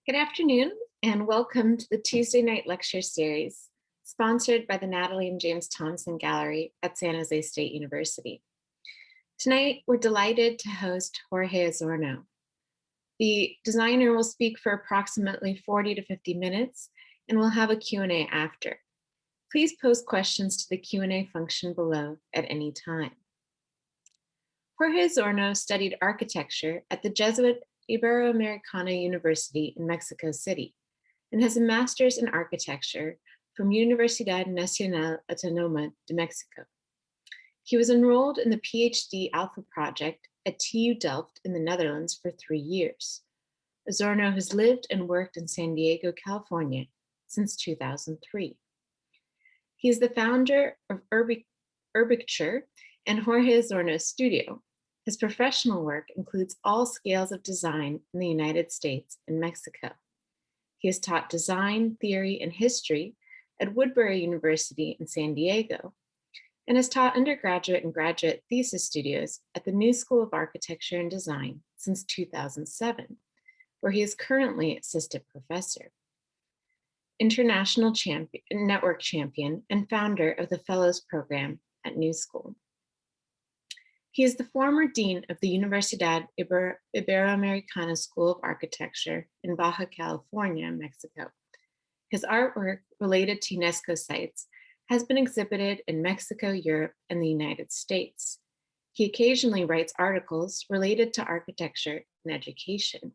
Good afternoon, and welcome to the Tuesday night lecture series, sponsored by the Natalie and James Thompson Gallery at San Jose State University. Tonight, we're delighted to host Jorge Ozorno. The designer will speak for approximately 40 to 50 minutes, and we'll have a Q&A after. Please post questions to the Q&A function below at any time. Jorge Ozorno studied architecture at the Jesuit Iberoamericana University in Mexico City and has a master's in architecture from Universidad Nacional Autónoma de Mexico. He was enrolled in the PhD Alpha project at TU Delft in the Netherlands for 3 years. Ozorno has lived and worked in San Diego, California since 2003. He is the founder of Urbitecture and Jorge Ozorno Studio. His professional work includes all scales of design in the United States and Mexico. He has taught design, theory, and history at Woodbury University in San Diego, and has taught undergraduate and graduate thesis studios at the NewSchool of Architecture and Design since 2007, where he is currently assistant professor. International network champion and founder of the Fellows Program at NewSchool. He is the former dean of the Universidad Iberoamericana School of Architecture in Baja California, Mexico. His artwork related to UNESCO sites has been exhibited in Mexico, Europe, and the United States. He occasionally writes articles related to architecture and education.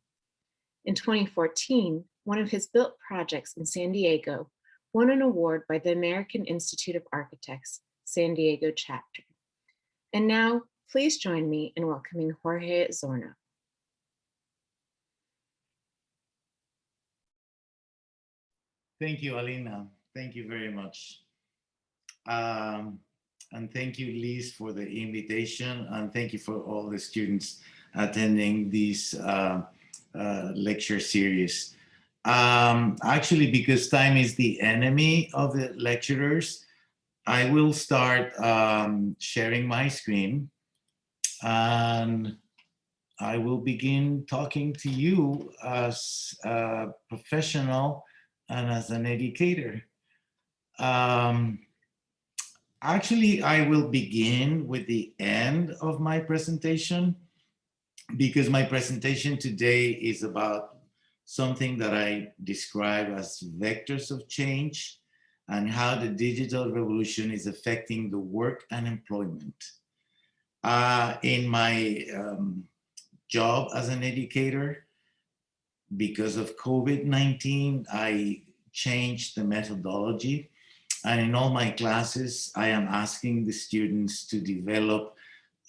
In 2014, one of his built projects in San Diego won an award by the American Institute of Architects, San Diego chapter. And now, please join me in welcoming Jorge Ozorno. Thank you, Alina. Thank you very much. And thank you, Liz, for the invitation. And thank you for all the students attending this lecture series. Actually, because time is the enemy of the lecturers, I will start sharing my screen. And I will begin talking to you as a professional and as an educator. Actually, I will begin with the end of my presentation because my presentation today is about something that I describe as vectors of change and how the digital revolution is affecting the work and employment. In my job as an educator, because of COVID-19, I changed the methodology. And in all my classes, I am asking the students to develop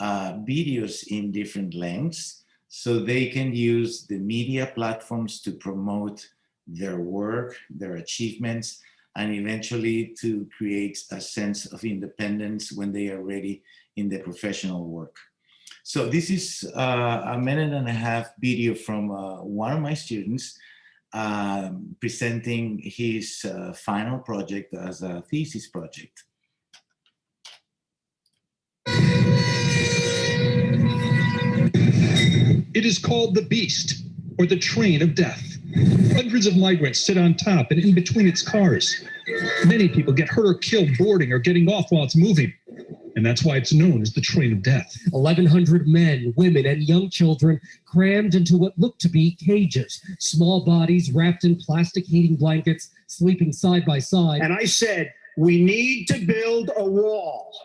videos in different lengths so they can use the media platforms to promote their work, their achievements, and eventually to create a sense of independence when they are ready in their professional work. So this is a 1.5-minute video from one of my students presenting his final project as a thesis project. It is called the Beast, or the Train of Death. Hundreds of migrants sit on top and in between its cars. Many people get hurt or killed boarding or getting off while it's moving. And that's why it's known as the Train of Death. 1,100 men, women, and young children crammed into what looked to be cages. Small bodies wrapped in plastic heating blankets, sleeping side by side. And I said, we need to build a wall.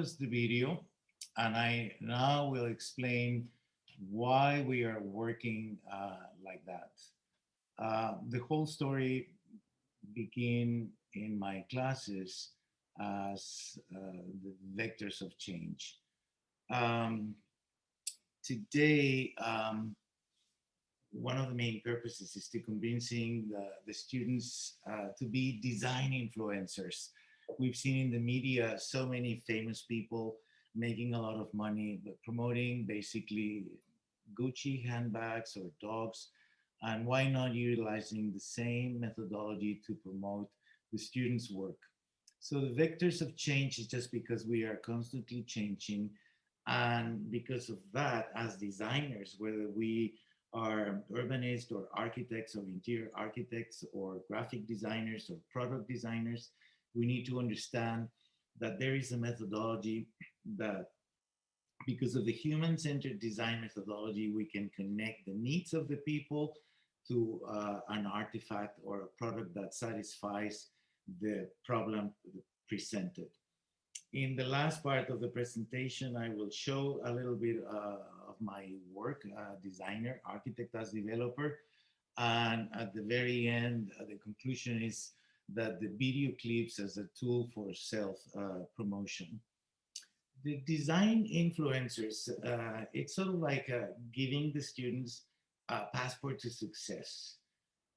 was the video, and I now will explain why we are working like that. The whole story began in my classes as the vectors of change. Um, Today, one of the main purposes is to convincing the students to be design influencers. We've seen in the media so many famous people making a lot of money, but promoting basically Gucci handbags or dogs. And why not utilizing the same methodology to promote the students' work? So the vectors of change is just because we are constantly changing. And because of that, as designers, whether we are urbanists or architects or interior architects or graphic designers or product designers, we need to understand that there is a methodology that, because of the human-centered design methodology, we can connect the needs of the people to an artifact or a product that satisfies the problem presented. In the last part of the presentation, I will show a little bit of my work, designer, architect as developer. And at the very end, the conclusion is that the video clips as a tool for self-promotion. The design influencers, it's sort of like giving the students a passport to success.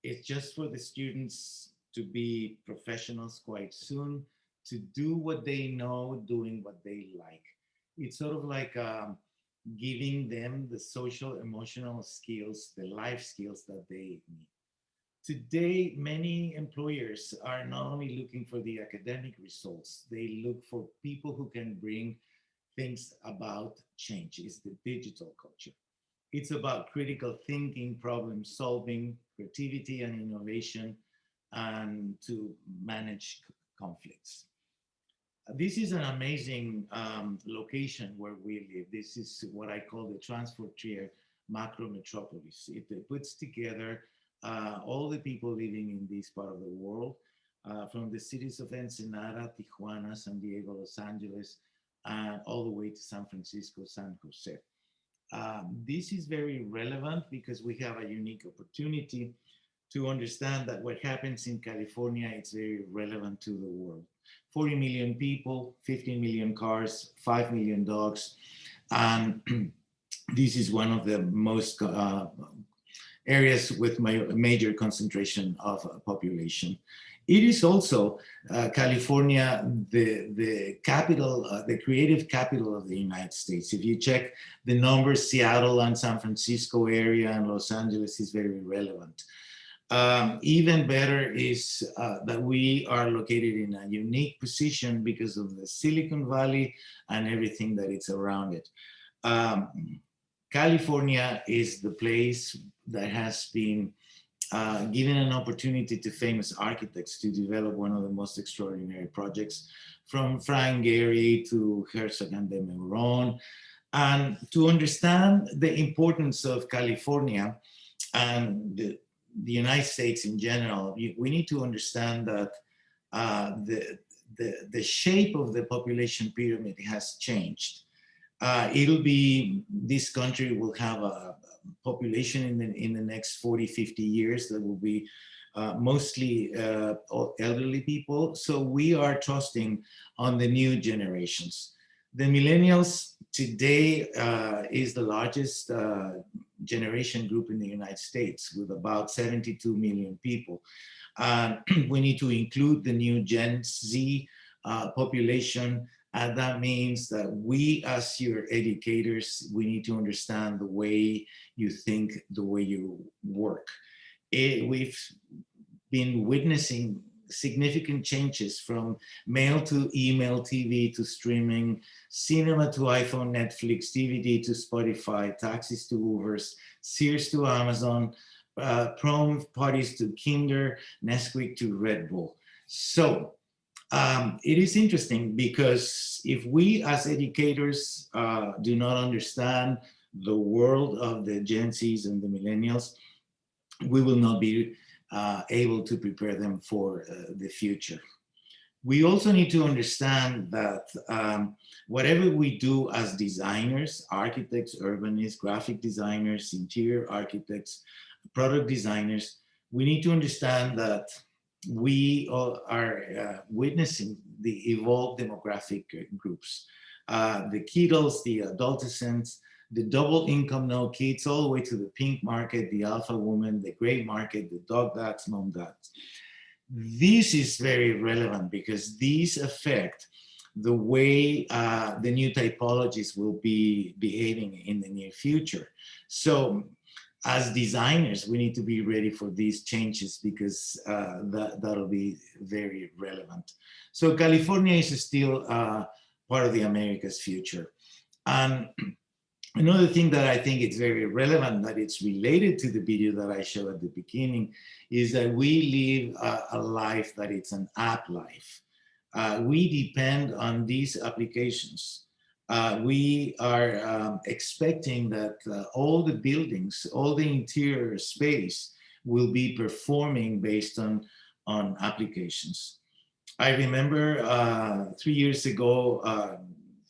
It's just for the students to be professionals quite soon, to do what they know, doing what they like. It's sort of like giving them the social, emotional skills, the life skills that they need. Today, many employers are not only looking for the academic results, they look for people who can bring things about change. It's the digital culture. It's about critical thinking, problem solving, creativity and innovation, and to manage conflicts. This is an amazing location where we live. This is what I call the transport tier macro metropolis. It puts together all the people living in this part of the world, from the cities of Ensenada, Tijuana, San Diego, Los Angeles, and all the way to San Francisco, San Jose. This is very relevant because we have a unique opportunity to understand that what happens in California is very relevant to the world. 40 million people, 15 million cars, 5 million dogs. And this is one of the most areas with major concentration of population. It is also California, the capital, the creative capital of the United States. If you check the numbers, Seattle and San Francisco area and Los Angeles is very relevant. Even better is that we are located in a unique position because of the Silicon Valley and everything that it's around it. California is the place that has been given an opportunity to famous architects to develop one of the most extraordinary projects, from Frank Gehry to Herzog and de Meuron. And to understand the importance of California and the United States in general, we need to understand that the shape of the population pyramid has changed. This country will have a population in the next 40, 50 years that will be mostly elderly people. So we are trusting on the new generations. The millennials today is the largest generation group in the United States with about 72 million people. We need to include the new Gen Z population. And that means that we, as your educators, we need to understand the way you think, the way you work. We've been witnessing significant changes from mail to email, TV to streaming, cinema to iPhone, Netflix, DVD to Spotify, taxis to Ubers, Sears to Amazon, prom parties to Kinder, Nesquik to Red Bull. So it is interesting because if we as educators do not understand the world of the Gen Zs and the millennials, we will not be able to prepare them for the future. We also need to understand that whatever we do as designers, architects, urbanists, graphic designers, interior architects, product designers, we need to understand that we all are witnessing the evolved demographic groups. The kiddos, the adolescents, the double income no kids, all the way to the pink market, the alpha woman, the gray market, the dog dads, mom dads. This is very relevant because these affect the way the new typologies will be behaving in the near future. So as designers, we need to be ready for these changes because that'll be very relevant. So California is still part of the America's future. And another thing that I think is very relevant, that it's related to the video that I showed at the beginning, is that we live a life that it's an app life. We depend on these applications. We are expecting that all the buildings, all the interior space will be performing based on applications. I remember 3 years ago,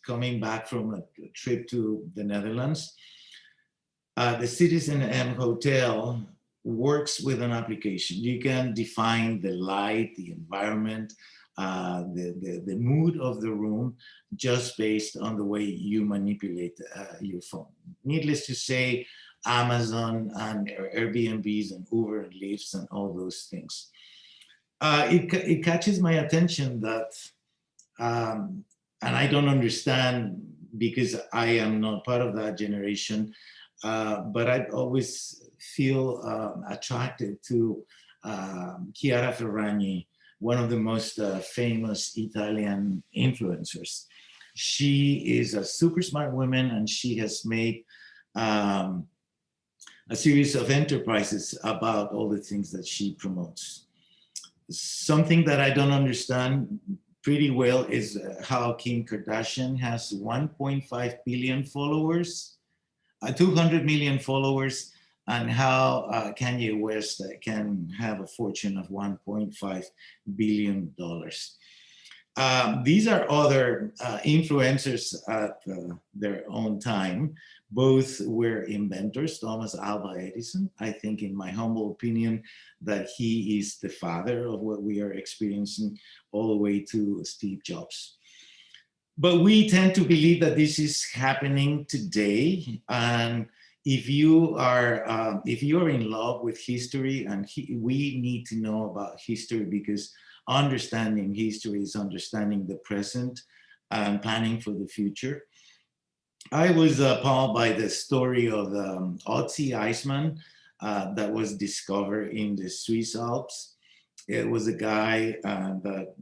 coming back from a trip to the Netherlands, the Citizen M Hotel works with an application. You can define the light, the environment, the mood of the room just based on the way you manipulate your phone. Needless to say, Amazon and Airbnbs and Uber and Lyft and all those things. It catches my attention that and I don't understand because I am not part of that generation, but I always feel attracted to Chiara Ferragni, one of the most famous Italian influencers. She is a super smart woman and she has made a series of enterprises about all the things that she promotes. Something that I don't understand pretty well is how Kim Kardashian has 1.5 billion followers, 200 million followers, and how Kanye West can have a fortune of $1.5 billion. These are other influencers at their own time. Both were inventors. Thomas Alva Edison, I think in my humble opinion, that he is the father of what we are experiencing all the way to Steve Jobs. But we tend to believe that this is happening today. And if you are in love with history, and we need to know about history, because understanding history is understanding the present and planning for the future. I was appalled by the story of the Otzi Iceman that was discovered in the Swiss Alps. It was a guy that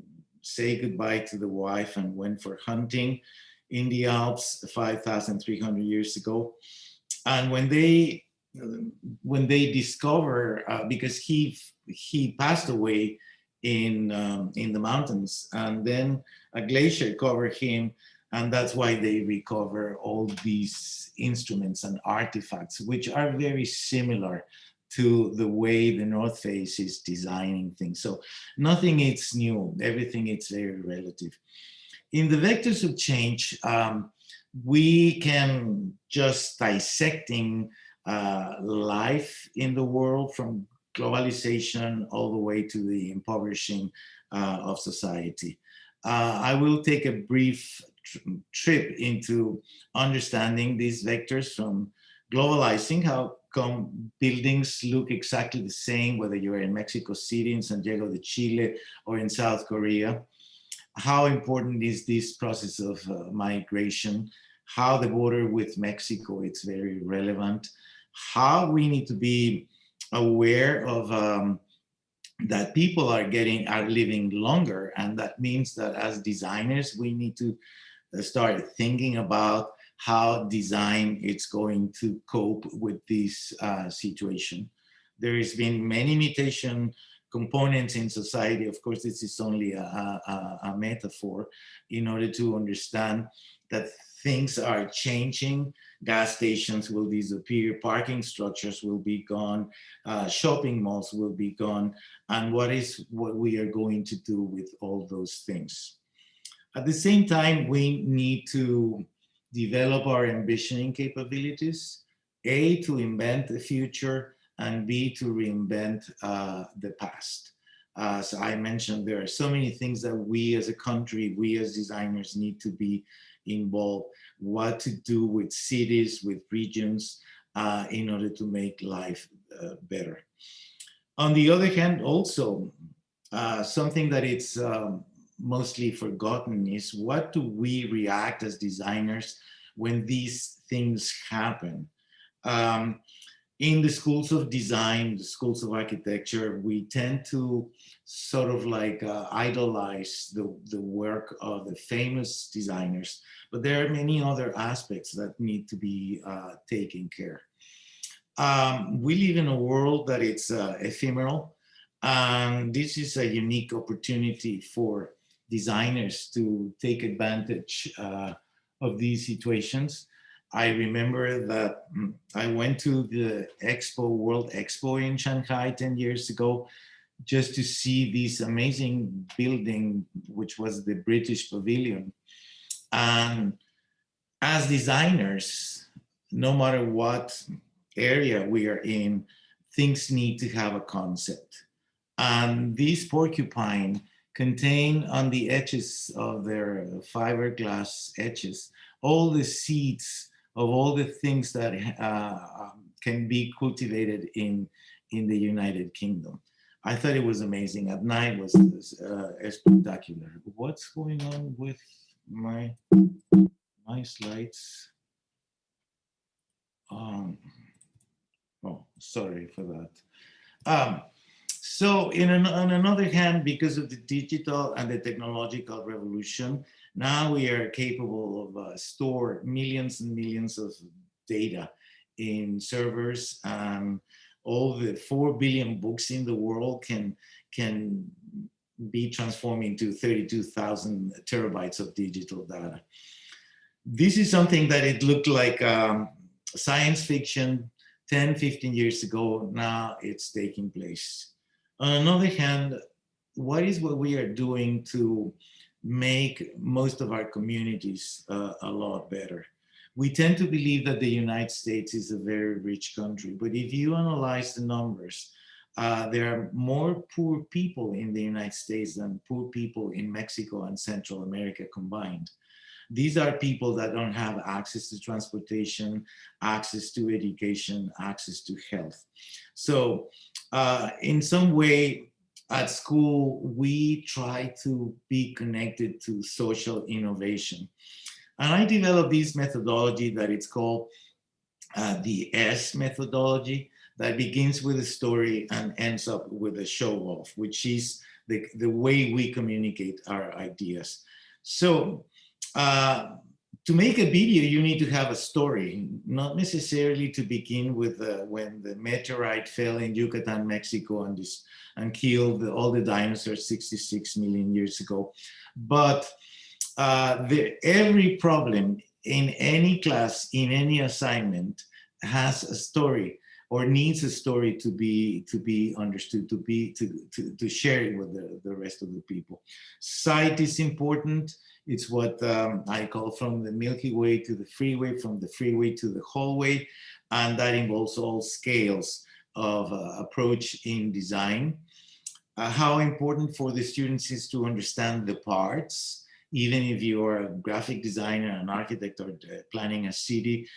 said goodbye to the wife and went for hunting in the Alps 5,300 years ago. And when they discover, because he passed away in the mountains, and then a glacier covered him, and that's why they recover all these instruments and artifacts, which are very similar to the way the North Face is designing things. So nothing is new, everything is very relative. In the vectors of change, we can just dissecting life in the world, from globalization all the way to the impoverishing of society. I will take a brief trip into understanding these vectors, from globalizing, how come buildings look exactly the same, whether you're in Mexico City, in Santiago de Chile, or in South Korea. How important is this process of migration? How the border with Mexico, it's very relevant. How we need to be aware of that people are living longer, and that means that as designers we need to start thinking about how design is going to cope with this situation. There has been many mutation components in society. Of course, this is only a metaphor in order to understand that things are changing. Gas stations will disappear, parking structures will be gone, shopping malls will be gone, and what we are going to do with all those things. At the same time, we need to develop our envisioning capabilities, A, to invent the future, and B, to reinvent the past. As I mentioned, there are so many things that we as a country, we as designers need to be involved. What to do with cities, with regions, in order to make life better. On the other hand, also, something that it's mostly forgotten is what do we react as designers when these things happen? In the schools of design, the schools of architecture, we tend to sort of like idolize the work of the famous designers, but there are many other aspects that need to be taken care. We live in a world that it's ephemeral, and this is a unique opportunity for designers to take advantage of these situations. I remember that I went to the World Expo in Shanghai 10 years ago, just to see this amazing building, which was the British Pavilion. And as designers, no matter what area we are in, things need to have a concept. And these porcupine contain on the edges of their fiberglass edges all the seeds of all the things that can be cultivated in the United Kingdom. I thought it was amazing. At night was spectacular. What's going on with my slides? Oh, sorry for that. So on another hand, because of the digital and the technological revolution, now we are capable of store millions and millions of data in servers. All the 4 billion books in the world can be transformed into 32,000 terabytes of digital data. This is something that it looked like science fiction 10, 15 years ago. Now it's taking place. On another hand, what we are doing to make most of our communities a lot better? We tend to believe that the United States is a very rich country, but if you analyze the numbers, there are more poor people in the United States than poor people in Mexico and Central America combined. These are people that don't have access to transportation, access to education, access to health. So in some way at school, we try to be connected to social innovation. And I developed this methodology that it's called the S methodology, that begins with a story and ends up with a show off, which is the way we communicate our ideas. So to make a video, you need to have a story, not necessarily to begin with when the meteorite fell in Yucatan, Mexico, and killed all the dinosaurs 66 million years ago. But every problem in any class, in any assignment, has a story or needs a story to be understood, to share it with the rest of the people. Sight is important. It's what I call from the Milky Way to the freeway, from the freeway to the hallway, and that involves all scales of approach in design. How important for the students is to understand the parts. Even if you are a graphic designer, an architect, or planning a city,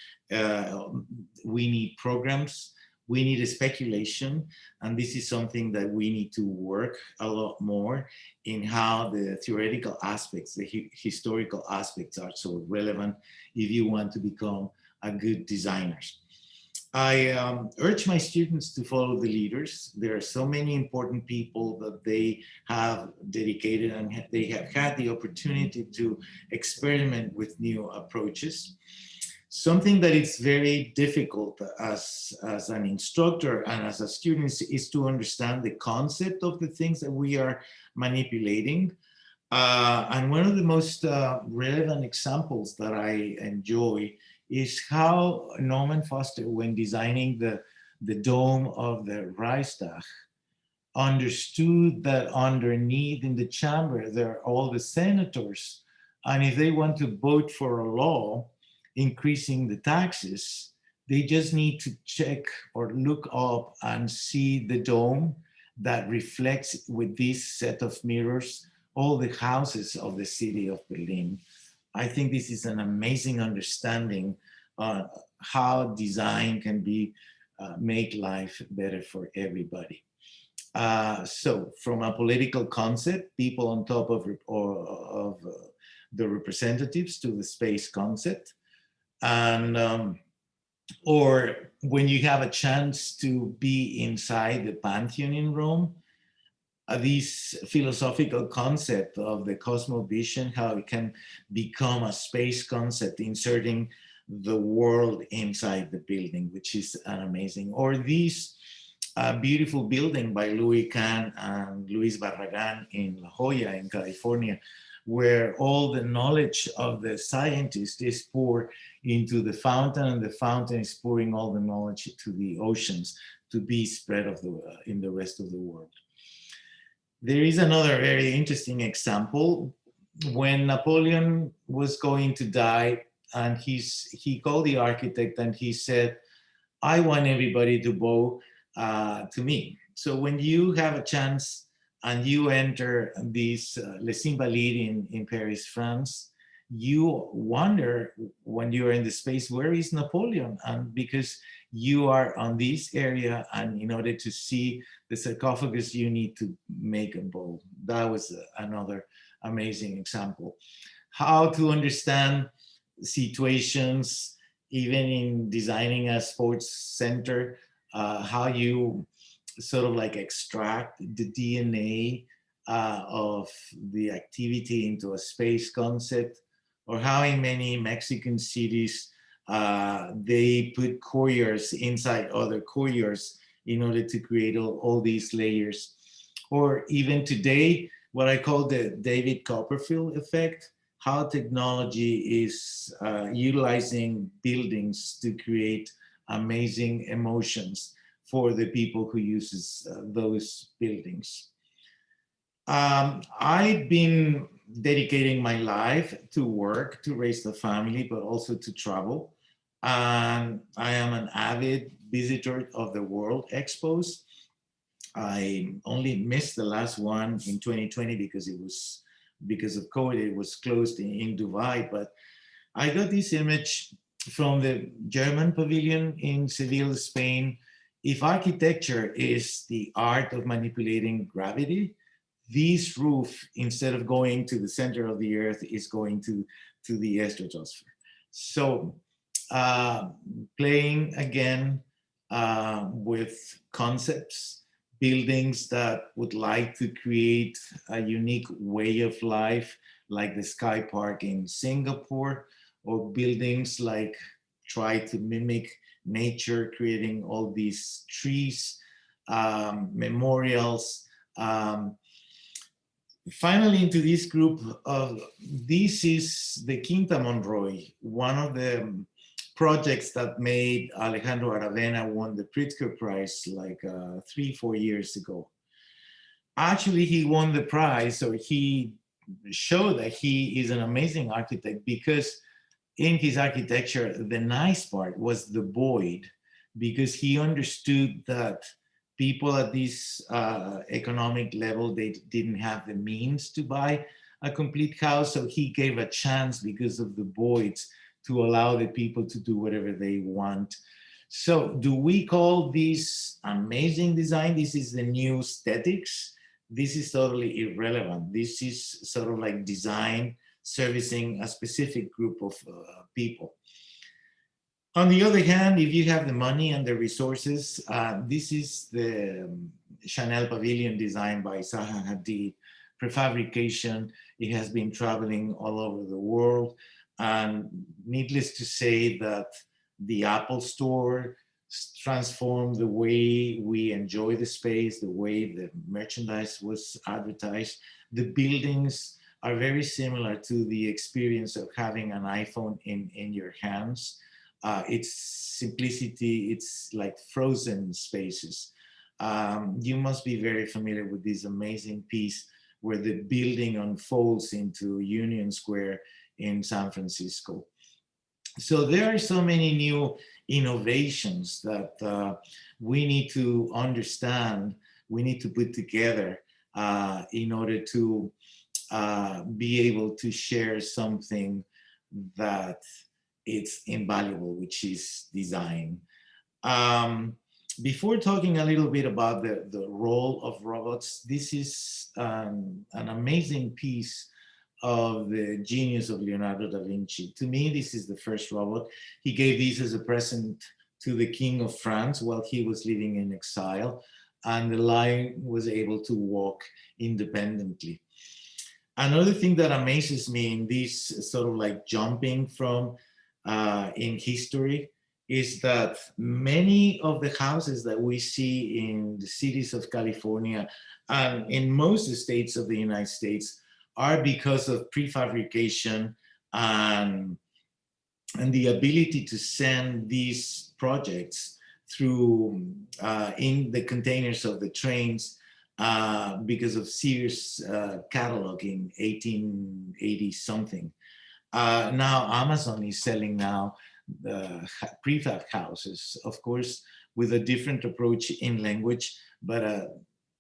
we need programs, we need a speculation, and this is something that we need to work a lot more in how the theoretical aspects, the historical aspects are so relevant if you want to become a good designer. I urge my students to follow the leaders. There are so many important people that they have dedicated and they have had the opportunity to experiment with new approaches. Something that is very difficult as an instructor and as a student is to understand the concept of the things that we are manipulating. And one of the most relevant examples that I enjoy is how Norman Foster, when designing the dome of the Reichstag, understood that underneath in the chamber there are all the senators, and if they want to vote for a law increasing the taxes, they just need to check or look up and see the dome that reflects with this set of mirrors all the houses of the city of Berlin. I think this is an amazing understanding on how design can be make life better for everybody. So from a political concept, people on top of the representatives, to the space concept. And or when you have a chance to be inside the Pantheon in Rome, this philosophical concept of the cosmovision, how it can become a space concept, inserting the world inside the building, which is an amazing. Or this beautiful building by Louis Kahn and Luis Barragan in La Jolla in California, where all the knowledge of the scientist is poured into the fountain, and the fountain is pouring all the knowledge to the oceans to be spread in the rest of the world. There is another very interesting example. When Napoleon was going to die, and he called the architect and he said, I want everybody to bow to me. So when you have a chance and you enter this Les Invalides in Paris, France, you wonder when you're in the space, where is Napoleon? And because you are on this area, and in order to see the sarcophagus, you need to make a bow. That was another amazing example. How to understand situations, even in designing a sports center, how you sort of like extract the DNA of the activity into a space concept, or how in many Mexican cities they put couriers inside other couriers in order to create all these layers. Or even today, what I call the David Copperfield effect, how technology is utilizing buildings to create amazing emotions for the people who uses those buildings. I've been dedicating my life to work, to raise the family, but also to travel. And I am an avid visitor of the World Expos. I only missed the last one in 2020 because of COVID, it was closed in Dubai. But I got this image from the German Pavilion in Seville, Spain. If architecture is the art of manipulating gravity, this roof, instead of going to the center of the earth, is going to the stratosphere. So playing again with concepts, buildings that would like to create a unique way of life, like the Sky Park in Singapore, or buildings like try to mimic nature, creating all these trees, memorials. Finally, into this group of, this is the Quinta Monroy, one of the projects that made Alejandro Aravena won the Pritzker Prize like 3-4 years ago. Actually, he won the prize, so he showed that he is an amazing architect, because in his architecture, the nice part was the void, because he understood that people at this economic level, they didn't have the means to buy a complete house. So he gave a chance, because of the voids, to allow the people to do whatever they want. So do we call this amazing design? This is the new aesthetics. This is totally irrelevant. This is sort of like design servicing a specific group of people. On the other hand, if you have the money and the resources, this is the Chanel Pavilion designed by Zaha Hadid, prefabrication. It has been traveling all over the world. And needless to say that the Apple Store transformed the way we enjoy the space, the way the merchandise was advertised. The buildings are very similar to the experience of having an iPhone in your hands. It's simplicity, it's like frozen spaces. You must be very familiar with this amazing piece where the building unfolds into Union Square in San Francisco. So there are so many new innovations that we need to understand, we need to put together in order to be able to share something that it's invaluable, which is design. Before talking a little bit about the role of robots, this is an amazing piece of the genius of Leonardo da Vinci. To me, this is the first robot. He gave this as a present to the King of France while he was living in exile, and the lion was able to walk independently. Another thing that amazes me in this sort of like jumping from in history is that many of the houses that we see in the cities of California and in most states of the United States are because of prefabrication and the ability to send these projects through in the containers of the trains because of Sears catalog in 1880 something. Now Amazon is selling now the prefab houses, of course, with a different approach in language, but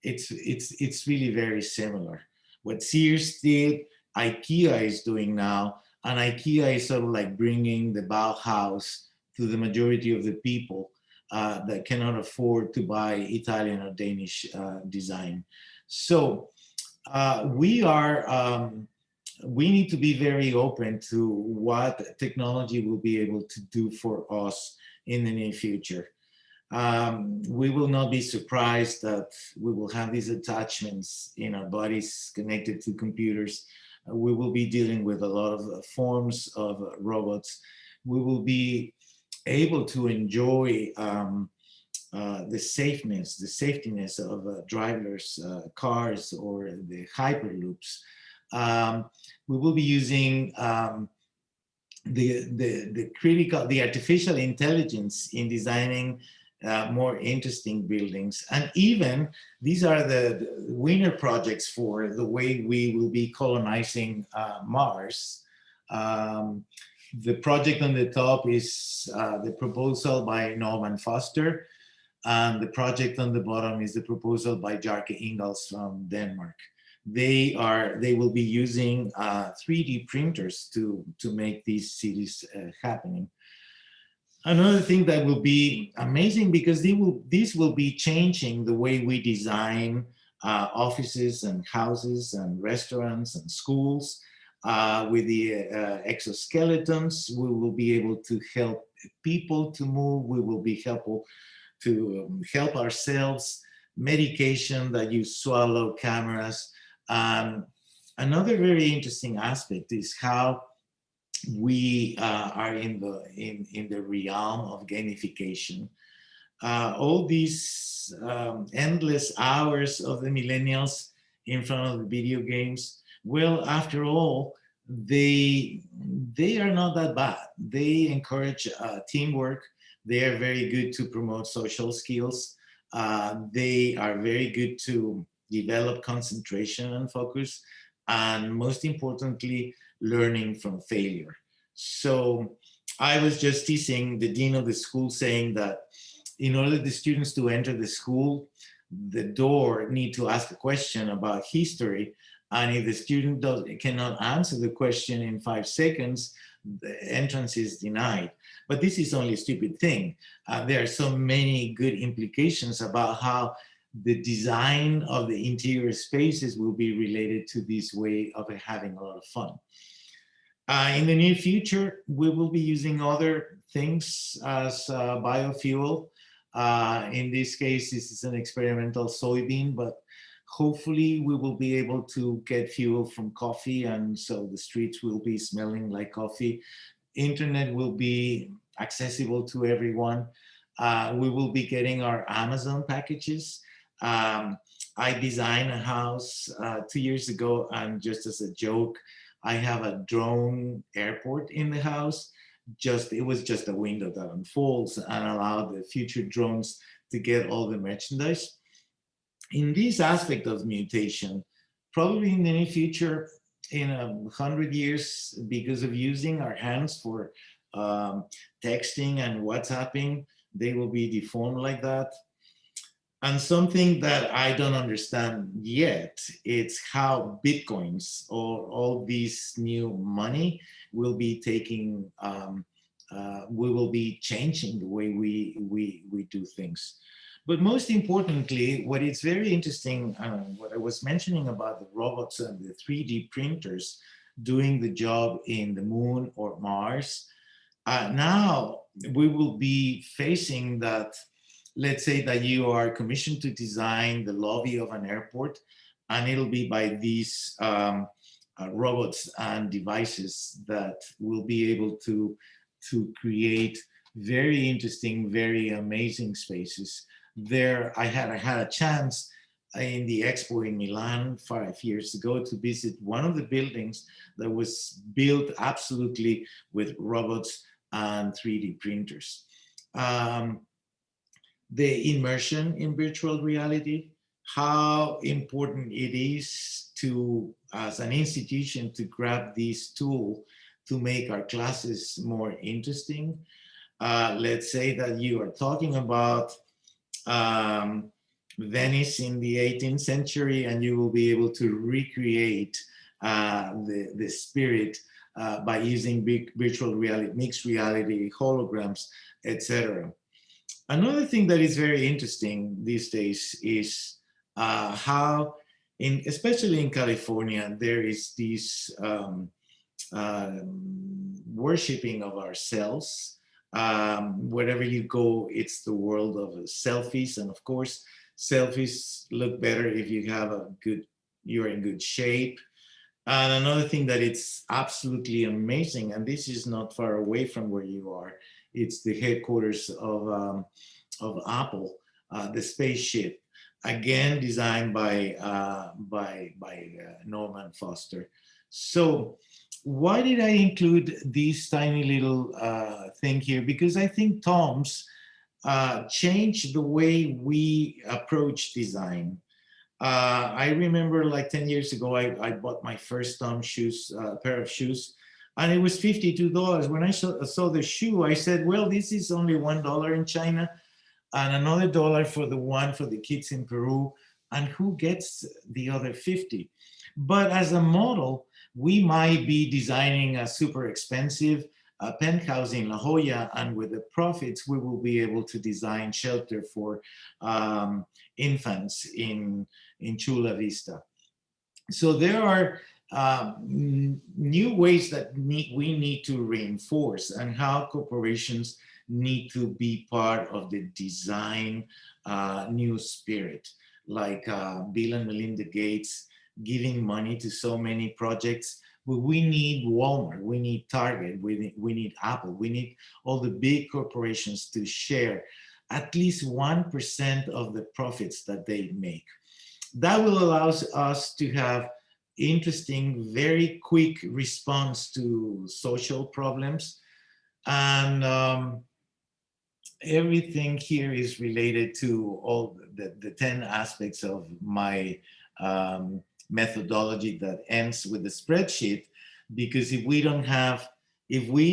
it's really very similar. What Sears did, IKEA is doing now, and IKEA is sort of like bringing the Bauhaus to the majority of the people that cannot afford to buy Italian or Danish design. So we need to be very open to what technology will be able to do for us in the near future. We will not be surprised that we will have these attachments in our bodies connected to computers. We will be dealing with a lot of forms of robots. We will be able to enjoy the safetiness of driverless cars or the hyperloops. We will be using the artificial intelligence in designing more interesting buildings. And even these are the winner projects for the way we will be colonizing Mars. The project on the top is the proposal by Norman Foster, and the project on the bottom is the proposal by Bjarke Ingels from Denmark. They will be using 3D printers to make these cities happening. Another thing that will be amazing, because these will be changing the way we design offices and houses and restaurants and schools. With the exoskeletons, we will be able to help people to move. We will be able to help ourselves. Medication that you swallow, cameras. Another very interesting aspect is how we are in the realm of gamification. All these endless hours of the millennials in front of the video games, well, after all, they are not that bad. They encourage teamwork. They are very good to promote social skills. They are very good to develop concentration and focus, and most importantly, learning from failure. So I was just teasing the dean of the school, saying that in order the students to enter the school, the door need to ask a question about history. And if the student cannot answer the question in 5 seconds, the entrance is denied. But this is only a stupid thing. There are so many good implications about how the design of the interior spaces will be related to this way of having a lot of fun. In the near future, we will be using other things as biofuel. In this case, this is an experimental soybean, but hopefully we will be able to get fuel from coffee, and so the streets will be smelling like coffee. Internet will be accessible to everyone. We will be getting our Amazon packages. I designed a house 2 years ago, and just as a joke, I have a drone airport in the house. It was just a window that unfolds and allowed the future drones to get all the merchandise. In this aspect of mutation, probably in the near future, in 100 years, because of using our hands for texting and WhatsApping, they will be deformed like that. And something that I don't understand yet, it's how Bitcoins or all this new money will be taking, we will be changing the way we do things. But most importantly, what is very interesting, what I was mentioning about the robots and the 3D printers doing the job in the moon or Mars, now we will be facing that. Let's say that you are commissioned to design the lobby of an airport, and it'll be by these robots and devices that will be able to create very interesting, very amazing spaces. There, I had a chance in the expo in Milan 5 years ago to visit one of the buildings that was built absolutely with robots and 3D printers. The immersion in virtual reality, how important it is to, as an institution, to grab this tool to make our classes more interesting. Let's say that you are talking about Venice in the 18th century, and you will be able to recreate the spirit by using virtual reality, mixed reality, holograms, etc. Another thing that is very interesting these days is how, especially in California, there is this worshipping of ourselves. Wherever you go, it's the world of selfies, and of course, selfies look better if you're in good shape. And another thing that it's absolutely amazing, and this is not far away from where you are, it's the headquarters of Apple, the spaceship, again designed by Norman Foster. So why did I include this tiny little thing here? Because I think Tom's changed the way we approach design. I remember like 10 years ago, I bought my first Tom shoes, pair of shoes, and it was $52. When I saw the shoe, I said, well, this is only $1 in China and another $1 for the one for the kids in Peru. And who gets the other 50? But as a model, we might be designing a super expensive penthouse in La Jolla, and with the profits, we will be able to design shelter for infants in Chula Vista. So there are new ways that we need to reinforce, and how corporations need to be part of the design new spirit, like Bill and Melinda Gates giving money to so many projects. But we need Walmart, we need Target, we need Apple, we need all the big corporations to share at least 1% of the profits that they make. That will allow us to have interesting, very quick response to social problems. And everything here is related to all the 10 aspects of my methodology that ends with the spreadsheet. Because if we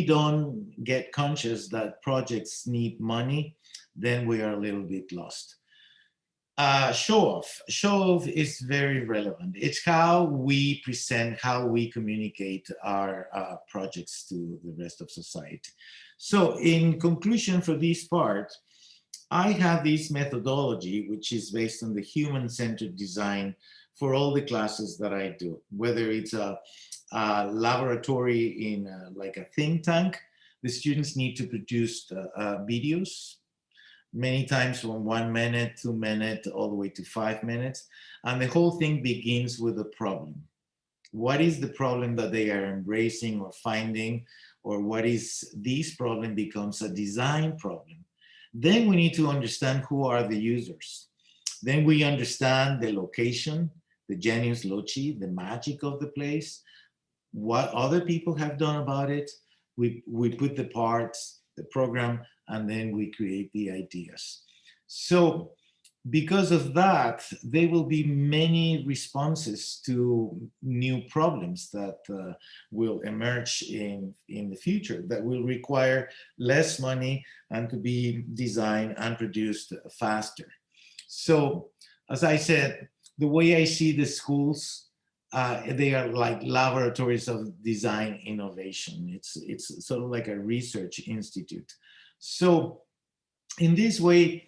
don't get conscious that projects need money, then we are a little bit lost. Show off is very relevant. It's how we present, how we communicate our projects to the rest of society. So in conclusion for this part, I have this methodology, which is based on the human-centered design for all the classes that I do, whether it's a laboratory in like a think tank. The students need to produce videos, many times from 1 minute, 2 minutes, all the way to 5 minutes. And the whole thing begins with a problem. What is the problem that they are embracing or finding, or what is this problem becomes a design problem? Then we need to understand who are the users. Then we understand the location, the genius loci, the magic of the place, what other people have done about it. We put the parts, the program, and then we create the ideas. So because of that, there will be many responses to new problems that will emerge in the future that will require less money and to be designed and produced faster. So, as I said, the way I see the schools, they are like laboratories of design innovation. It's sort of like a research institute. So, in this way,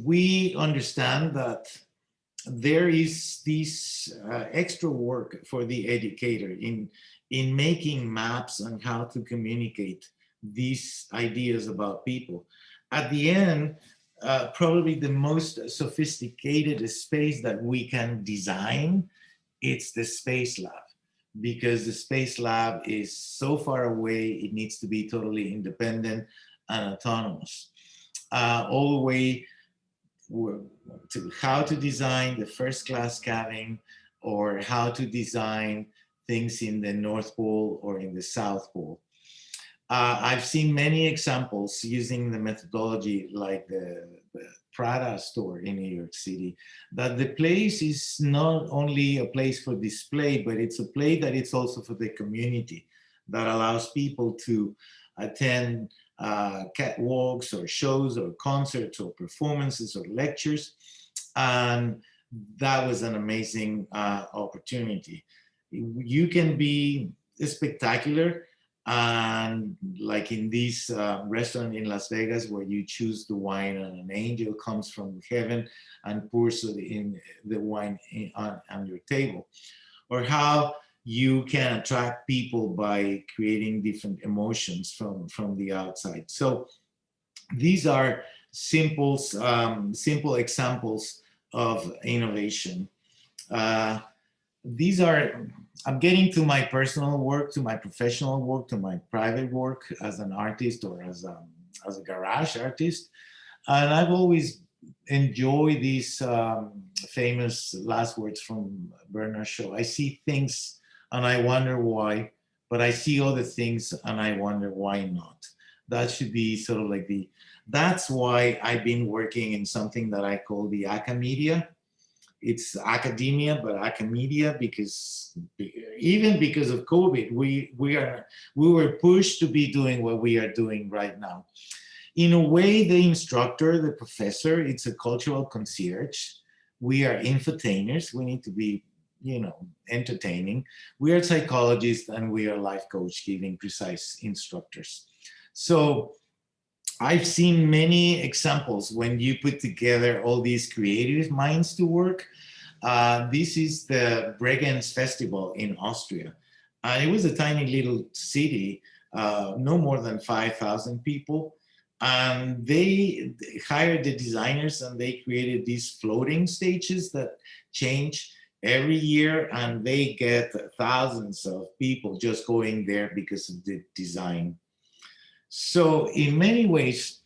we understand that there is this extra work for the educator in making maps on how to communicate these ideas about people. At the end, probably the most sophisticated space that we can design, it's the space lab, because the space lab is so far away, it needs to be totally independent and autonomous. All the way to how to design the first class cabin, or how to design things in the North Pole or in the South Pole. I've seen many examples using the methodology like the Prada store in New York City, that the place is not only a place for display, but it's a place that it's also for the community, that allows people to attend catwalks or shows or concerts or performances or lectures. And that was an amazing opportunity. You can be spectacular, and like in this restaurant in Las Vegas, where you choose the wine and an angel comes from heaven and pours in the wine on your table, or how you can attract people by creating different emotions from the outside. So these are simple examples of innovation. These are, I'm getting to my personal work, to my professional work, to my private work as an artist or as a garage artist. And I've always enjoyed these famous last words from Bernard Shaw. I see things and I wonder why, but I see other things and I wonder why not. That should be sort of like that's why I've been working in something that I call the acamedia. It's academia, but acamedia, because even because of COVID, we were pushed to be doing what we are doing right now. In a way, the instructor, the professor, it's a cultural concierge. We are infotainers. We need to be, entertaining. We are psychologists and we are life coach, giving precise instructors. So I've seen many examples when you put together all these creative minds to work. This is the Bregenz Festival in Austria. It was a tiny little city, no more than 5,000 people. And they hired the designers and they created these floating stages that change every year, and they get thousands of people just going there because of the design. So in many ways,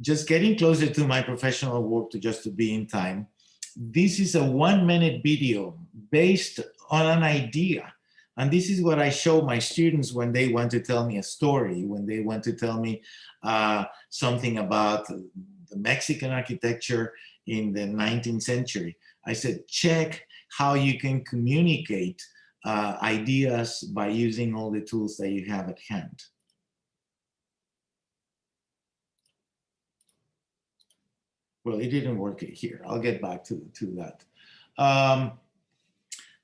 just getting closer to my professional work to be in time, this is a 1-minute video based on an idea. And this is what I show my students when they want to tell me a story, when they want to tell me something about the Mexican architecture in the 19th century. I said, check how you can communicate ideas by using all the tools that you have at hand. Well, it didn't work here. I'll get back to that.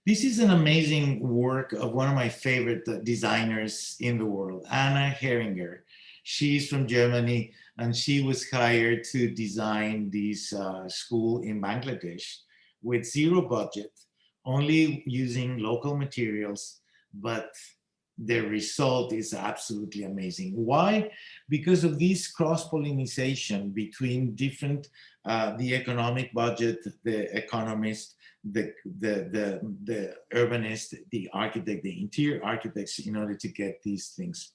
This is an amazing work of one of my favorite designers in the world, Anna Heringer. She's from Germany, and she was hired to design this school in Bangladesh with zero budget, only using local materials, but the result is absolutely amazing. Why? Because of this cross-pollination between different, the economic budget, the economist, the urbanist, the architect, the interior architects, in order to get these things.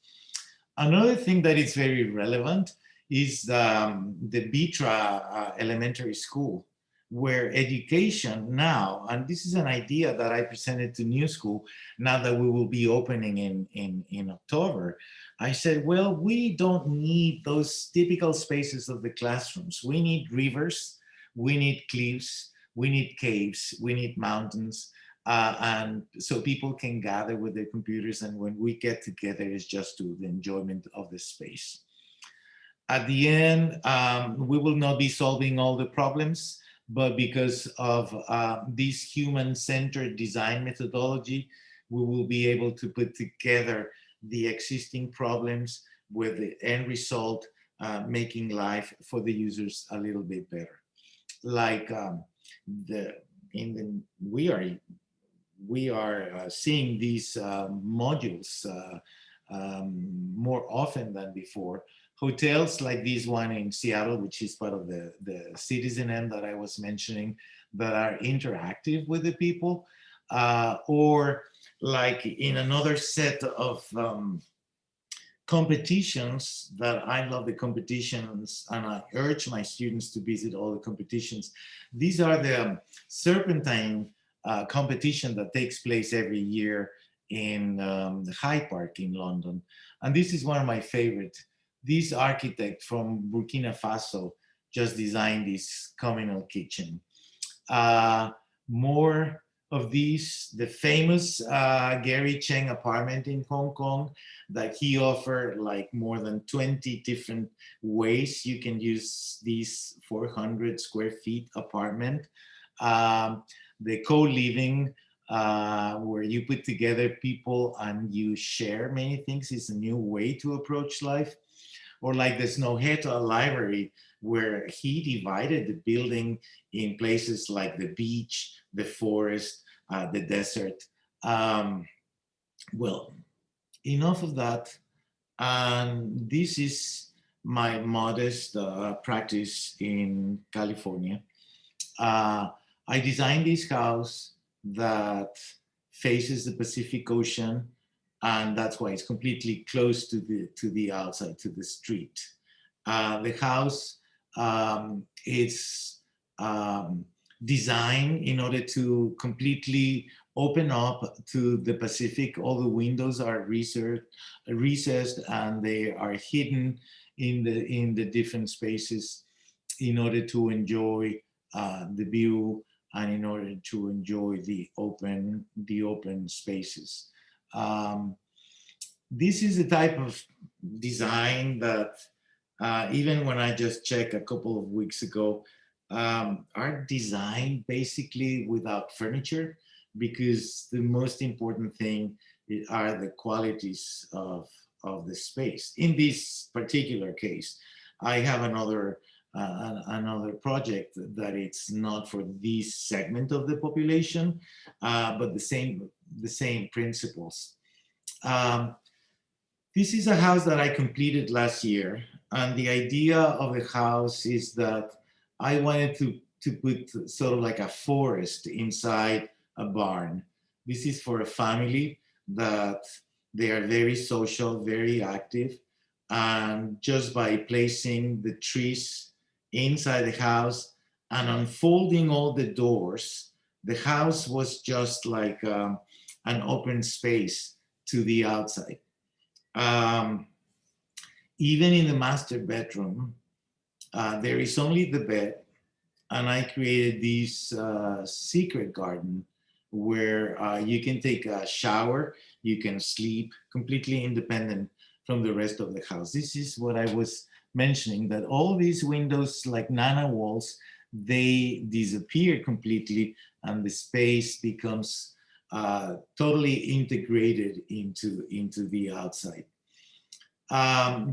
Another thing that is very relevant is the Bitra Elementary School. where education now, and this is an idea that I presented to NewSchool now that we will be opening in October. I said, well, we don't need those typical spaces of the classrooms. We need rivers, we need cliffs, we need caves, we need mountains. And so people can gather with their computers, and when we get together, it's just to the enjoyment of the space. At the end, we will not be solving all the problems, but because of this human-centered design methodology, we will be able to put together the existing problems with the end result, making life for the users a little bit better. Like we are seeing these modules more often than before. Hotels like this one in Seattle, which is part of the Citizen M that I was mentioning, that are interactive with the people, or like in another set of competitions that I love the competitions, and I urge my students to visit all the competitions. These are the Serpentine competition that takes place every year in the Hyde Park in London. And this is one of my favorite. This architect from Burkina Faso just designed this communal kitchen. More of these, the famous Gary Cheng apartment in Hong Kong, that he offered like more than 20 different ways you can use these 400 square feet apartment. The co-living, where you put together people and you share many things, is a new way to approach life. Or like the Snøhetta Library, where he divided the building in places like the beach, the forest, the desert. Well, enough of that. And this is my modest practice in California. I designed this house that faces the Pacific Ocean, and that's why it's completely close to the outside, to the street. The house is designed in order to completely open up to the Pacific. All the windows are recessed, and they are hidden in the different spaces in order to enjoy the view and in order to enjoy the open spaces. This is the type of design that even when I just checked a couple of weeks ago, are designed basically without furniture, because the most important thing are the qualities of the space. In this particular case, I have another project that it's not for this segment of the population, but the same principles. This is a house that I completed last year, and the idea of the house is that I wanted to put sort of like a forest inside a barn. This is for a family that they are very social, very active, and just by placing the trees inside the house and unfolding all the doors, the house was just like an open space to the outside. Even in the master bedroom, there is only the bed, and I created this secret garden where you can take a shower, you can sleep completely independent from the rest of the house. This is what I was mentioning, that all these windows, like nano walls, they disappear completely, and the space becomes totally integrated into the outside.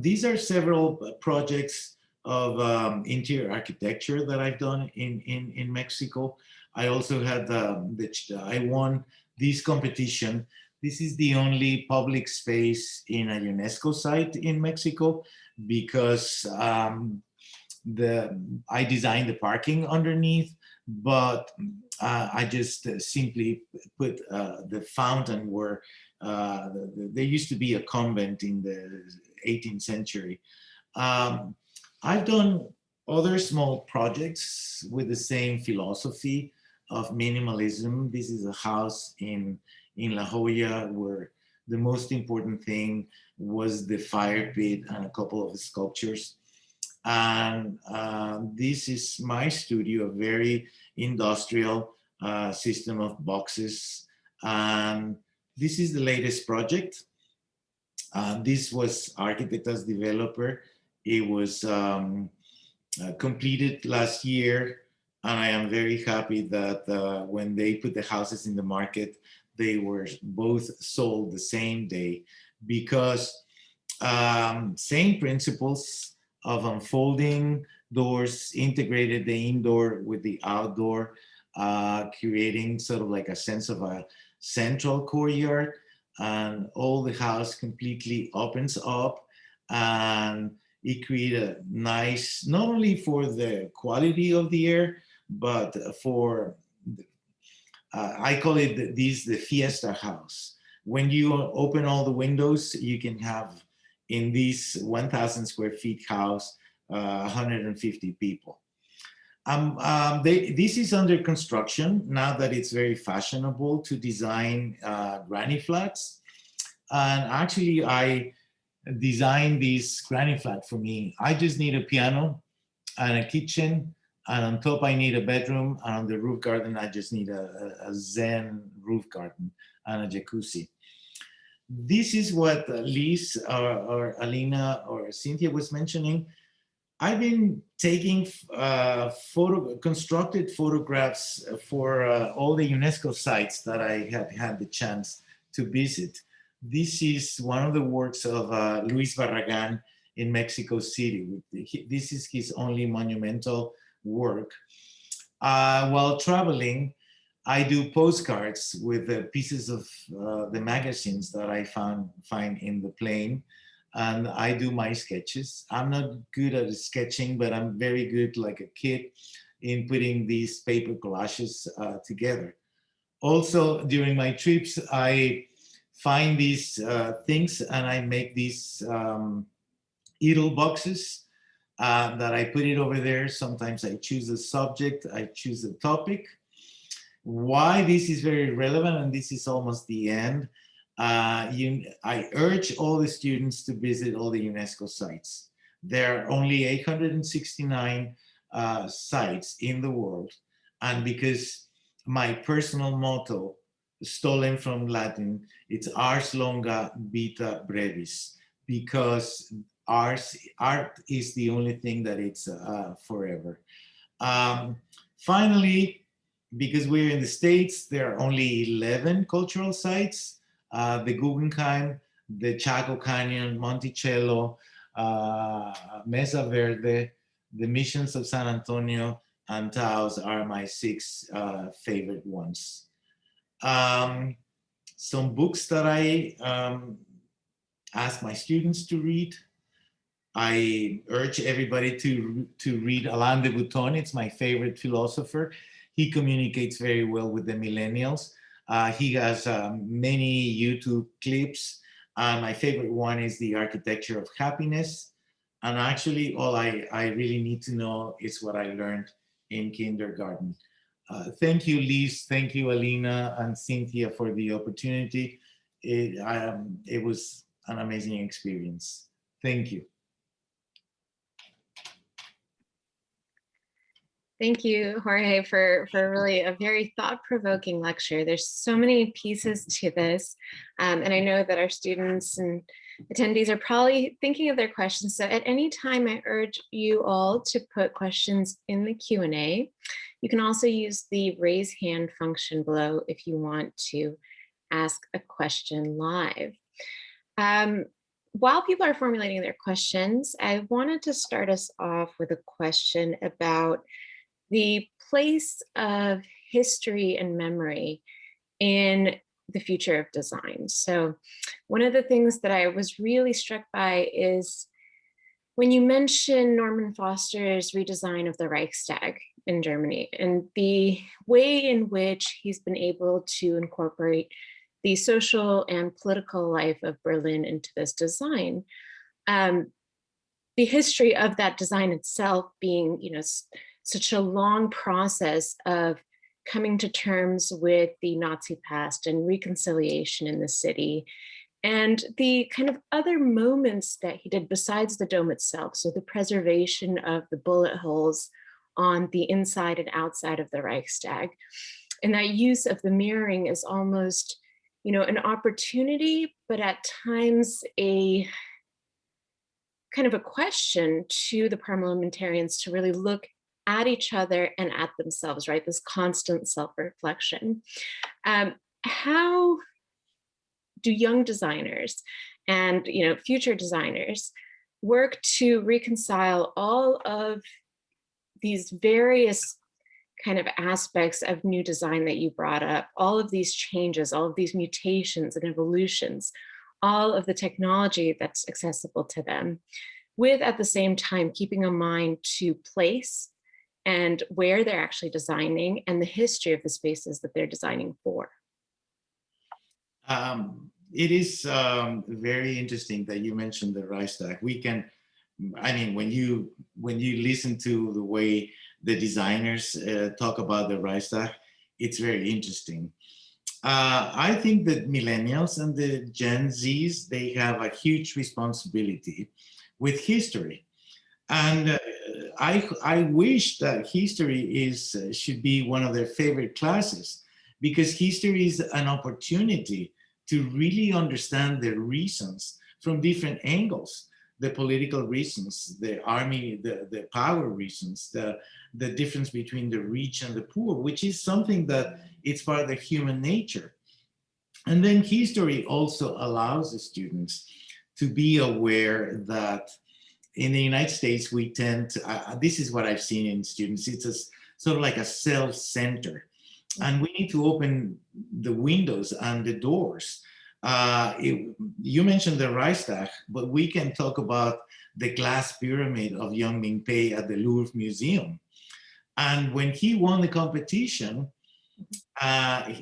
These are several projects of interior architecture that I've done in Mexico. I also had I won this competition. This is the only public space in a UNESCO site in Mexico, because I designed the parking underneath, but I just simply put the fountain where there used to be a convent in the 18th century. I've done other small projects with the same philosophy of minimalism. This is a house in La Jolla where the most important thing was the fire pit and a couple of sculptures. And this is my studio, a very industrial system of boxes. And this is the latest project. This was Architect as Developer. It was completed last year, and I am very happy that when they put the houses in the market, they were both sold the same day, because same principles of unfolding doors, integrated the indoor with the outdoor, creating sort of like a sense of a central courtyard, and all the house completely opens up, and it created a nice, not only for the quality of the air, but for, I call it the fiesta house. When you open all the windows, you can have in this 1,000 square feet house, 150 people. This is under construction now that it's very fashionable to design granny flats. And actually, I designed this granny flat for me. I just need a piano and a kitchen, and on top I need a bedroom, and on the roof garden I just need a zen roof garden and a jacuzzi. This is what Liz or Alina or Cynthia was mentioning. I've been taking constructed photographs for all the UNESCO sites that I have had the chance to visit. This is one of the works of Luis Barragan in Mexico City. This is his only monumental work. While traveling, I do postcards with pieces of the magazines that I find in the plane, and I do my sketches. I'm not good at sketching, but I'm very good, like a kid, in putting these paper collages together. Also, during my trips, I find these things and I make these idle boxes that I put it over there. Sometimes I choose a subject, I choose a topic. Why this is very relevant, and this is almost the end, I urge all the students to visit all the UNESCO sites. There are only 869 sites in the world, and because my personal motto, stolen from Latin, it's ars longa vita brevis, because art is the only thing that it's forever. Finally, because we're in the States, there are only 11 cultural sites. The Guggenheim, the Chaco Canyon, Monticello, Mesa Verde, the Missions of San Antonio, and Taos are my 6 favorite ones. Some books that I ask my students to read. I urge everybody to read Alain de Botton. It's my favorite philosopher. He communicates very well with the millennials. He has many YouTube clips. My favorite one is The Architecture of Happiness. And actually, all I really need to know is what I learned in kindergarten. Thank you, Liz. Thank you, Alina and Cynthia, for the opportunity. It was an amazing experience. Thank you. Thank you, Jorge, for really a very thought-provoking lecture. There's so many pieces to this, and I know that our students and attendees are probably thinking of their questions. So at any time, I urge you all to put questions in the Q&A. You can also use the raise hand function below if you want to ask a question live. While people are formulating their questions, I wanted to start us off with a question about the place of history and memory in the future of design. So one of the things that I was really struck by is when you mention Norman Foster's redesign of the Reichstag in Germany and the way in which he's been able to incorporate the social and political life of Berlin into this design. the history of that design itself being, such a long process of coming to terms with the Nazi past and reconciliation in the city, and the kind of other moments that he did besides the dome itself. So the preservation of the bullet holes on the inside and outside of the Reichstag. And that use of the mirroring is almost, an opportunity, but at times a kind of a question to the parliamentarians to really look at each other and at themselves, right? This constant self-reflection. How do young designers and future designers work to reconcile all of these various kind of aspects of new design that you brought up, all of these changes, all of these mutations and evolutions, all of the technology that's accessible to them, with at the same time keeping in mind to place and where they're actually designing and the history of the spaces that they're designing for? It is very interesting that you mentioned the Reichstag. When you listen to the way the designers talk about the Reichstag, it's very interesting. I think that millennials and the Gen Zs, they have a huge responsibility with history. And I wish that history should be one of their favorite classes, because history is an opportunity to really understand the reasons from different angles, the political reasons, the army, the power reasons, the difference between the rich and the poor, which is something that it's part of the human nature. And then history also allows the students to be aware that in the United States, we tend to, this is what I've seen in students, it's sort of like a self-center. And we need to open the windows and the doors. You mentioned the Reichstag, but we can talk about the glass pyramid of Young Ming-Pei at the Louvre Museum. And when he won the competition,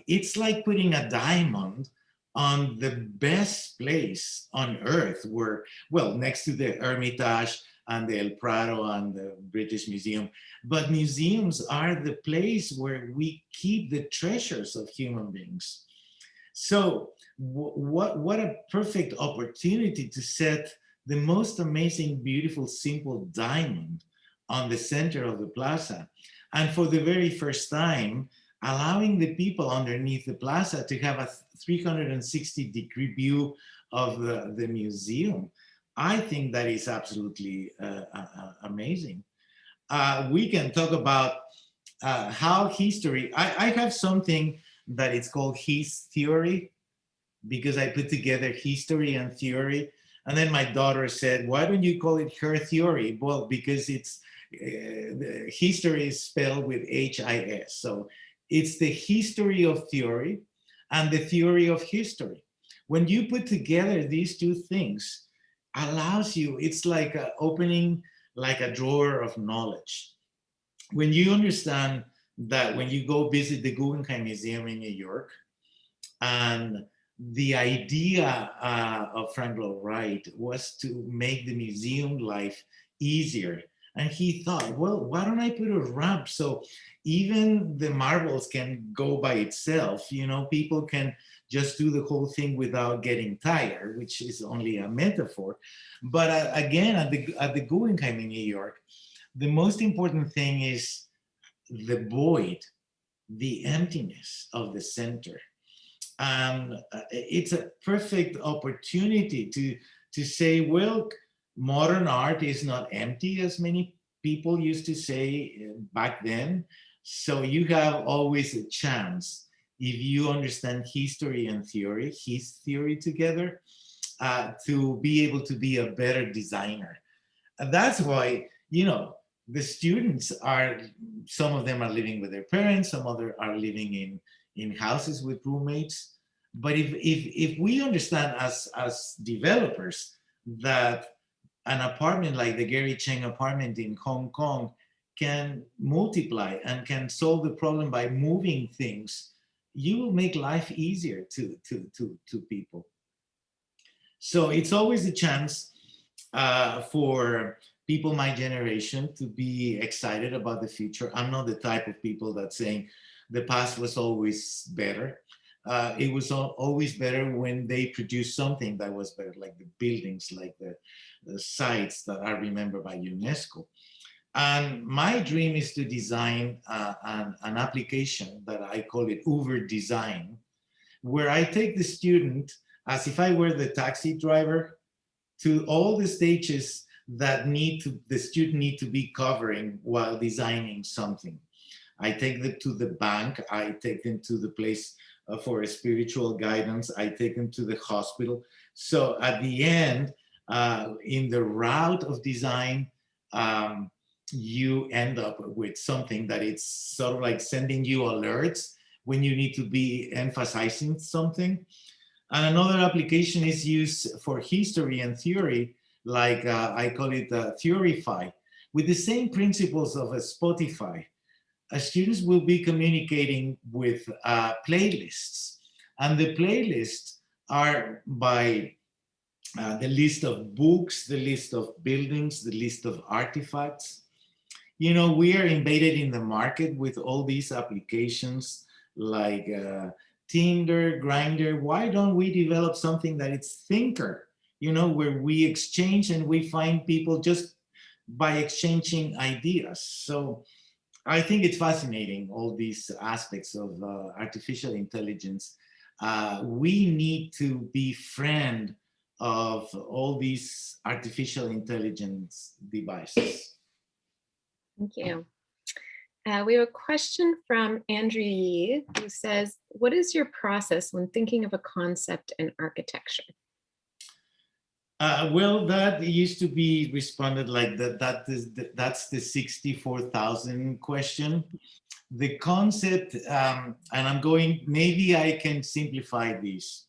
it's like putting a diamond on the best place on earth, where, well, next to the Hermitage and the El Prado and the British Museum, but museums are the place where we keep the treasures of human beings. So what a perfect opportunity to set the most amazing, beautiful, simple diamond on the center of the plaza. And for the very first time, allowing the people underneath the plaza to have a 360-degree view of the museum. I think that is absolutely amazing. We can talk about how history, I have something that it's called his theory, because I put together history and theory. And then my daughter said, why don't you call it her theory? Well, because it's history is spelled with H-I-S. So it's the history of theory and the theory of history. When you put together these two things, allows you, it's like opening like a drawer of knowledge. When you understand that when you go visit the Guggenheim Museum in New York, and the idea of Frank Lloyd Wright was to make the museum life easier. And he thought, well, why don't I put a ramp so even the marbles can go by itself? You know, people can just do the whole thing without getting tired, which is only a metaphor. But again, at the Guggenheim in New York, the most important thing is the void, the emptiness of the center. And it's a perfect opportunity to say, well, modern art is not empty, as many people used to say back then. So you have always a chance, if you understand history and theory, his theory together, to be able to be a better designer. And that's why, you know, the students are, some of them are living with their parents, some other are living in houses with roommates. But if we understand as developers that an apartment like the Gary Cheng apartment in Hong Kong can multiply and can solve the problem by moving things, you will make life easier to people. So it's always a chance for people my generation to be excited about the future. I'm not the type of people that's saying the past was always better. It was always better when they produced something that was better, like the buildings, like the sites that are remembered by UNESCO. And my dream is to design an application that I call it Uber Design, where I take the student as if I were the taxi driver to all the stages that the student need to be covering while designing something. I take them to the bank, I take them to the place for a spiritual guidance, I take them to the hospital. So at the end, in the route of design, you end up with something that it's sort of like sending you alerts when you need to be emphasizing something. And another application is used for history and theory, like I call it Theorify, with the same principles of a Spotify. Students will be communicating with playlists, and the playlists are by the list of books, the list of buildings, the list of artifacts. You know, we are embedded in the market with all these applications like Tinder, Grindr. Why don't we develop something that it's Thinker, you know, where we exchange and we find people just by exchanging ideas? So I think it's fascinating, all these aspects of artificial intelligence. We need to be friend of all these artificial intelligence devices. Thank you. We have a question from Andrew Yee, who says, what is your process when thinking of a concept in architecture? Well, that used to be responded like that. That's the 64,000 question. The concept, and I'm going, maybe I can simplify this.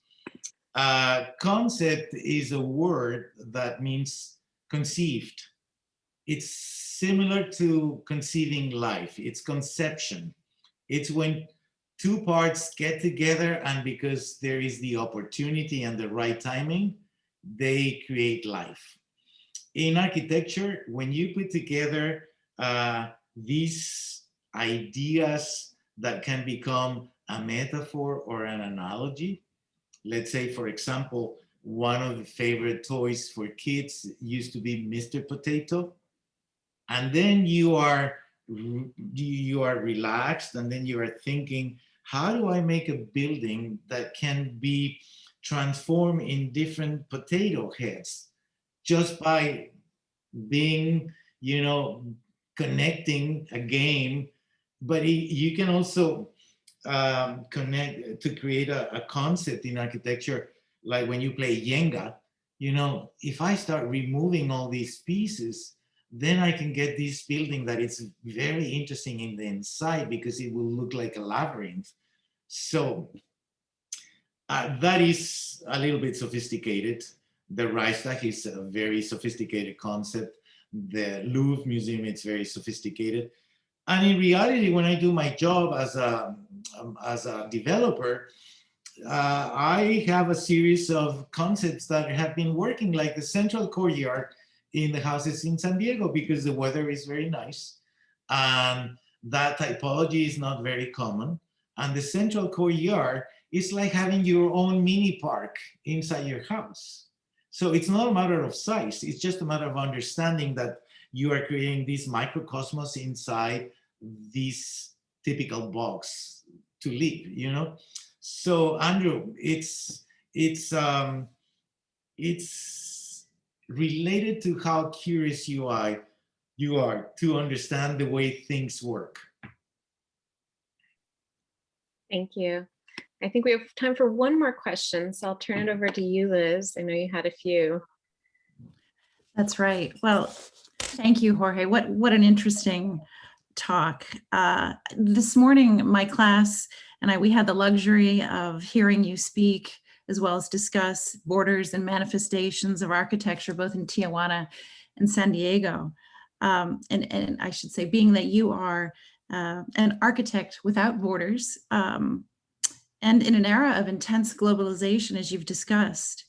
Concept is a word that means conceived. It's similar to conceiving life. It's conception. It's when two parts get together, and because there is the opportunity and the right timing, they create life. In architecture, when you put together these ideas that can become a metaphor or an analogy, let's say, for example, one of the favorite toys for kids used to be Mr. Potato. And then you are relaxed, and then you are thinking, how do I make a building that can be transformed in different potato heads just by being, you know, connecting a game? But you can also connect to create a concept in architecture, like when you play Jenga. You know, if I start removing all these pieces, then I can get this building that is very interesting in the inside, because it will look like a labyrinth. So that is a little bit sophisticated. The Reichstag is a very sophisticated concept. The Louvre Museum, it's very sophisticated. And in reality, when I do my job as a developer, I have a series of concepts that have been working, like the central courtyard in the houses in San Diego, because the weather is very nice. And that typology is not very common. And the central courtyard is like having your own mini park inside your house. So it's not a matter of size. It's just a matter of understanding that you are creating this microcosmos inside this typical box to live, you know? So Andrew, it's related to how curious you are to understand the way things work. Thank you. I think we have time for one more question, so I'll turn it over to you, Liz. I know you had a few. That's right. Well, thank you, Jorge. What an interesting talk. This morning, my class and we had the luxury of hearing you speak, as well as discuss borders and manifestations of architecture, both in Tijuana and San Diego. And I should say, being that you are an architect without borders, and in an era of intense globalization, as you've discussed,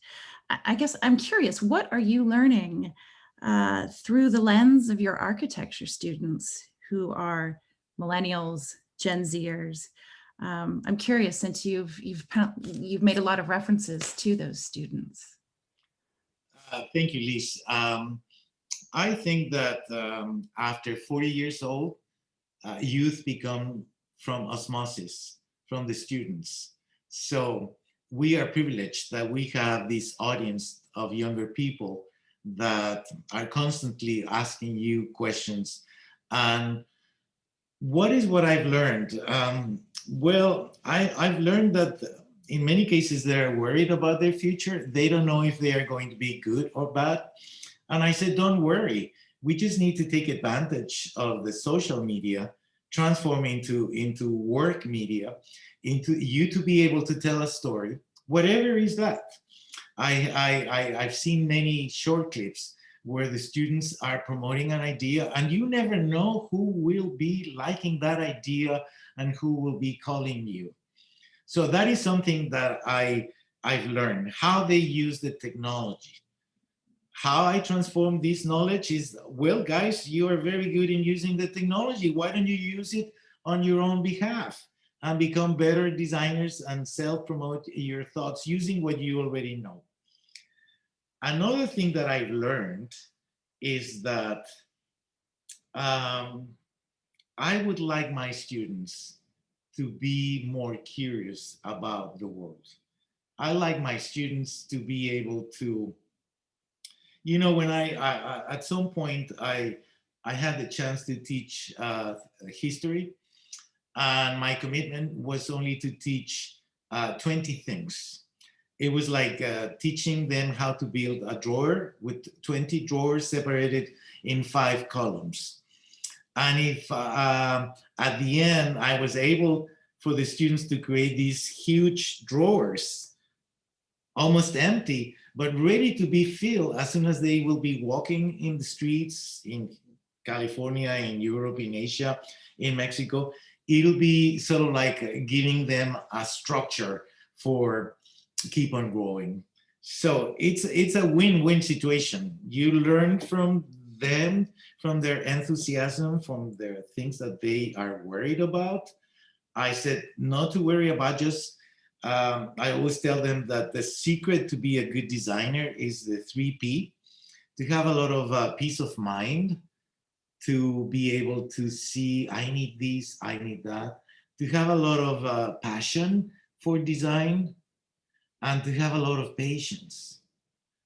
I guess I'm curious, what are you learning through the lens of your architecture students who are millennials, Gen Zers? I'm curious, since you've made a lot of references to those students. Thank you, Liz. I think that after 40 years old, youth become from osmosis, from the students. So we are privileged that we have this audience of younger people that are constantly asking you questions. And what is what I've learned? Well, I've learned that in many cases they're worried about their future. They don't know if they are going to be good or bad. And I said, don't worry. We just need to take advantage of the social media, transform into work media, into you to be able to tell a story, whatever is that. I've seen many short clips where the students are promoting an idea, and you never know who will be liking that idea and who will be calling you. So that is something that I've learned, how they use the technology. How I transform this knowledge is, well, guys, you are very good in using the technology. Why don't you use it on your own behalf and become better designers and self-promote your thoughts using what you already know? Another thing that I've learned is that I would like my students to be more curious about the world. I like my students to be able to, you know, when I at some point I had the chance to teach history, and my commitment was only to teach 20 things. It was like teaching them how to build a drawer with 20 drawers separated in 5 columns. And if at the end I was able for the students to create these huge drawers, almost empty, but ready to be filled as soon as they will be walking in the streets in California, in Europe, in Asia, in Mexico, it'll be sort of like giving them a structure for keep on growing. So it's a win-win situation. You learn from them, from their enthusiasm, from their things that they are worried about. I said not to worry about, just I always tell them that the secret to be a good designer is the 3P, to have a lot of peace of mind, to be able to see, I need this, I need that, to have a lot of passion for design, and to have a lot of patience.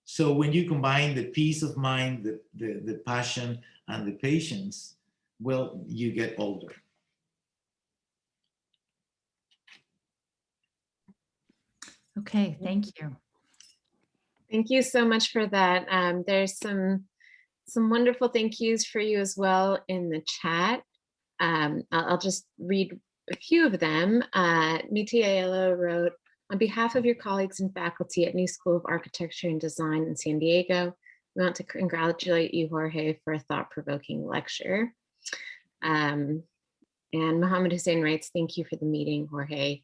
So when you combine the peace of mind, the passion, and the patience, well, you get older. Okay, thank you. Thank you so much for that. There's some wonderful thank yous for you as well in the chat. I'll just read a few of them. Mitielo wrote, on behalf of your colleagues and faculty at New School of Architecture and Design in San Diego, we want to congratulate you, Jorge, for a thought-provoking lecture. And Mohammed Hussein writes, thank you for the meeting, Jorge.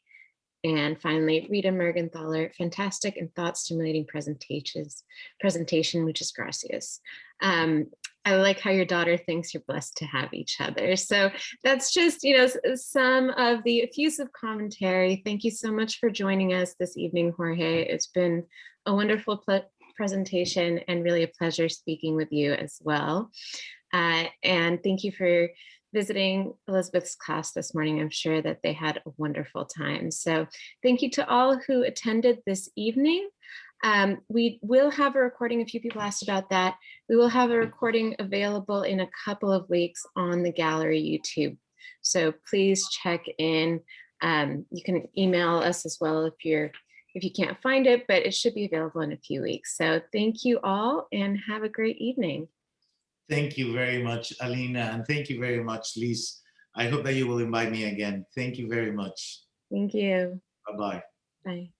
And finally, Rita Mergenthaler, fantastic and thought-stimulating presentation, muchas gracias. I like how your daughter thinks you're blessed to have each other. So that's just, you know, some of the effusive commentary. Thank you so much for joining us this evening, Jorge. It's been a wonderful presentation and really a pleasure speaking with you as well. And thank you for visiting Elizabeth's class this morning. I'm sure that they had a wonderful time. So thank you to all who attended this evening. We will have a recording. A few people asked about that. We will have a recording available in a couple of weeks on the gallery YouTube. So please check in. You can email us as well if you can't find it, but it should be available in a few weeks. So thank you all and have a great evening. Thank you very much, Alina, and thank you very much, Liz. I hope that you will invite me again. Thank you very much. Thank you. Bye-bye. Bye.